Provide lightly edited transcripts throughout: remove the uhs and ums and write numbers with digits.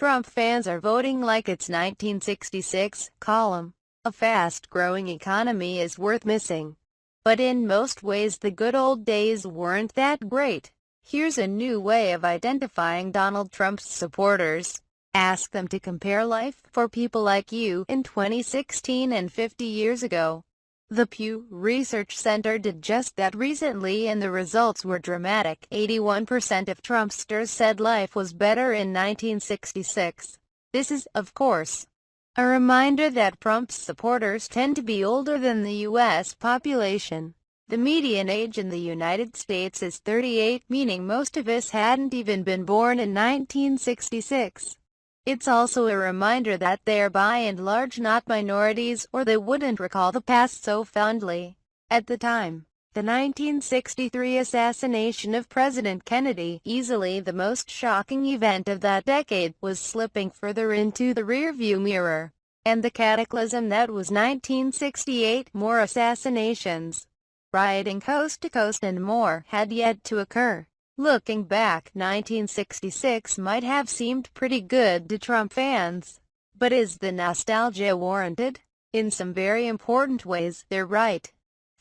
Trump fans are voting like it's 1966, column. A fast-growing economy is worth missing. But in most ways the good old days weren't that great. Here's a new way of identifying Donald Trump's supporters. Ask them to compare life for people like you in 2016 and 50 years ago. The Pew Research Center did just that recently and the results were dramatic. 81% of Trumpsters said life was better in 1966. This is, of course, a reminder that Trump's supporters tend to be older than the U.S. population. The median age in the United States is 38, meaning most of us hadn't even been born in 1966. It's also a reminder that they're by and large not minorities, or they wouldn't recall the past so fondly. At the time, the 1963 assassination of President Kennedy, easily the most shocking event of that decade, was slipping further into the rearview mirror. And the cataclysm that was 1968, more assassinations, rioting coast to coast and more, had yet to occur. Looking back, 1966 might have seemed pretty good to Trump fans. But is the nostalgia warranted? In some very important ways, they're right.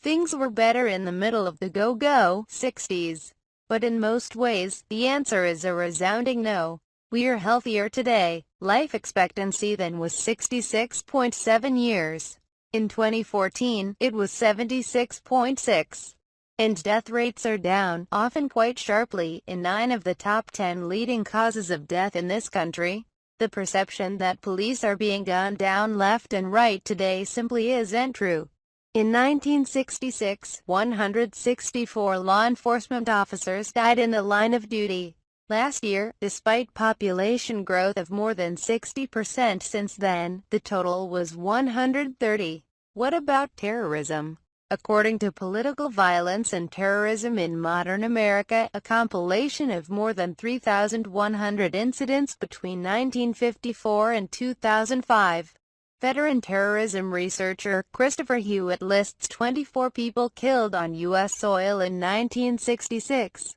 Things were better in the middle of the go-go 60s. But in most ways, the answer is a resounding no. We're healthier today. Life expectancy then was 66.7 years. In 2014, it was 76.6. And death rates are down, often quite sharply, in 9 of the top 10 leading causes of death in this country. The perception that police are being gunned down left and right today simply isn't true. In 1966, 164 law enforcement officers died in the line of duty. Last year, despite population growth of more than 60% since then, the total was 130. What about terrorism? According to Political Violence and Terrorism in Modern America, a compilation of more than 3,100 incidents between 1954 and 2005, veteran terrorism researcher Christopher Hewitt lists 24 people killed on U.S. soil in 1966.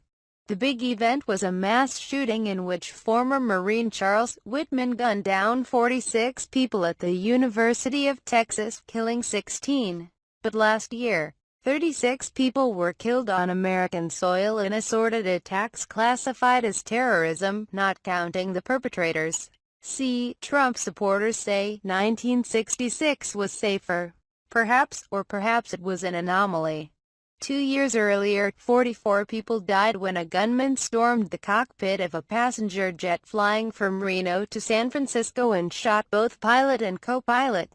The big event was a mass shooting in which former Marine Charles Whitman gunned down 46 people at the University of Texas, killing 16. But last year, 36 people were killed on American soil in assorted attacks classified as terrorism, not counting the perpetrators. See, Trump supporters say 1966 was safer. Perhaps, or perhaps it was an anomaly. 2 years earlier, 44 people died when a gunman stormed the cockpit of a passenger jet flying from Reno to San Francisco and shot both pilot and co-pilot,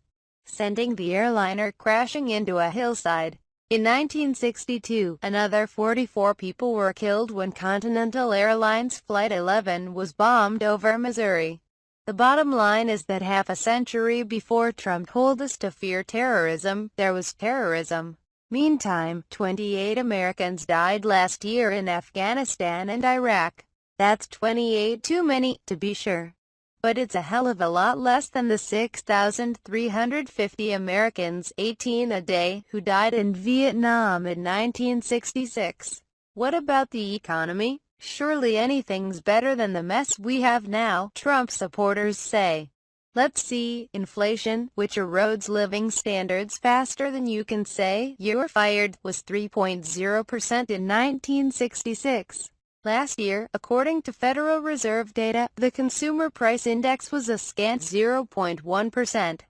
sending the airliner crashing into a hillside. In 1962, another 44 people were killed when Continental Airlines Flight 11 was bombed over Missouri. The bottom line is that half a century before Trump told us to fear terrorism, there was terrorism. Meantime, 28 Americans died last year in Afghanistan and Iraq. That's 28 too many, to be sure. But it's a hell of a lot less than the 6,350 Americans, 18 a day, who died in Vietnam in 1966. What about the economy? Surely anything's better than the mess we have now, Trump supporters say. Let's see, inflation, which erodes living standards faster than you can say you're fired, was 3.0% in 1966. Last year, according to Federal Reserve data, the Consumer Price Index was a scant 0.1%.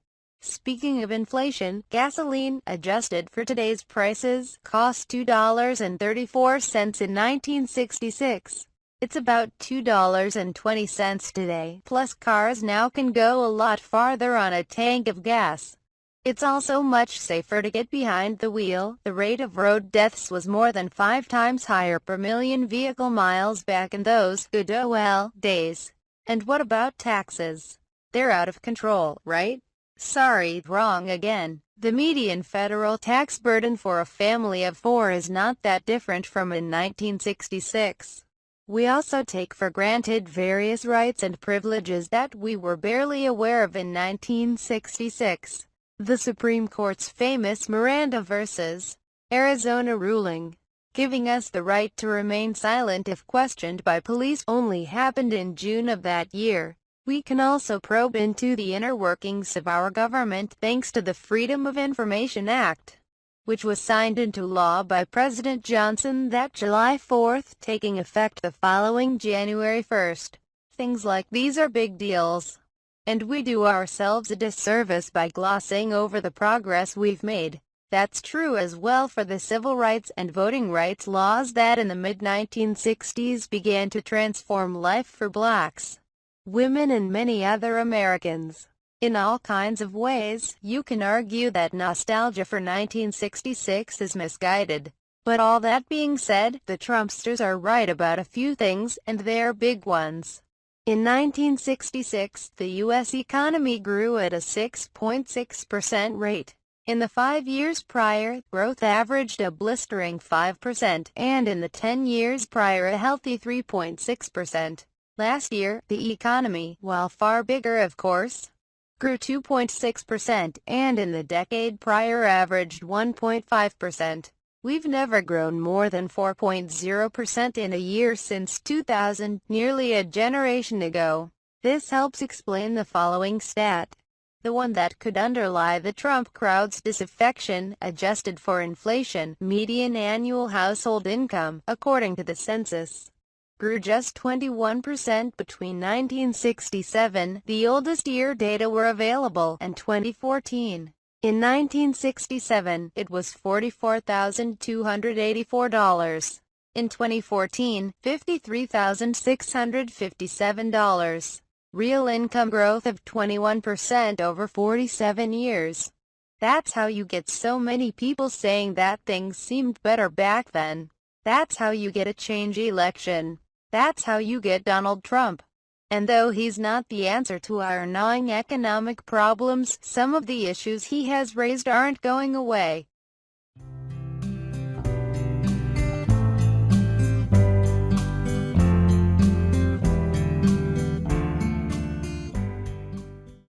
Speaking of inflation, gasoline, adjusted for today's prices, cost $2.34 in 1966. It's about $2.20 today. Plus, cars now can go a lot farther on a tank of gas. It's also much safer to get behind the wheel. The rate of road deaths was more than 5 times higher per million vehicle miles back in those good old days. And what about taxes? They're out of control, right? Sorry, wrong again. The median federal tax burden for a family of 4 is not that different from in 1966. We also take for granted various rights and privileges that we were barely aware of in 1966. The Supreme Court's famous Miranda v. Arizona ruling, giving us the right to remain silent if questioned by police, only happened in June of that year. We can also probe into the inner workings of our government thanks to the Freedom of Information Act, which was signed into law by President Johnson that July 4th, taking effect the following January 1st. Things like these are big deals, and we do ourselves a disservice by glossing over the progress we've made. That's true as well for the civil rights and voting rights laws that in the mid-1960s began to transform life for blacks, women and many other Americans. In all kinds of ways, you can argue that nostalgia for 1966 is misguided. But all that being said, the Trumpsters are right about a few things, and they're big ones. In 1966, the U.S. economy grew at a 6.6% rate. In the 5 years prior, growth averaged a blistering 5%, and in the 10 years prior a healthy 3.6%. Last year, the economy, while far bigger of course, grew 2.6%, and in the decade prior averaged 1.5%. We've never grown more than 4.0% in a year since 2000, nearly a generation ago. This helps explain the following stat. The one that could underlie the Trump crowd's disaffection, adjusted for inflation, median annual household income, according to the census, grew just 21% between 1967, the oldest year data were available, and 2014. In 1967, it was $44,284. In 2014, $53,657. Real income growth of 21% over 47 years. That's how you get so many people saying that things seemed better back then. That's how you get a change election. That's how you get Donald Trump. And though he's not the answer to our gnawing economic problems, some of the issues he has raised aren't going away.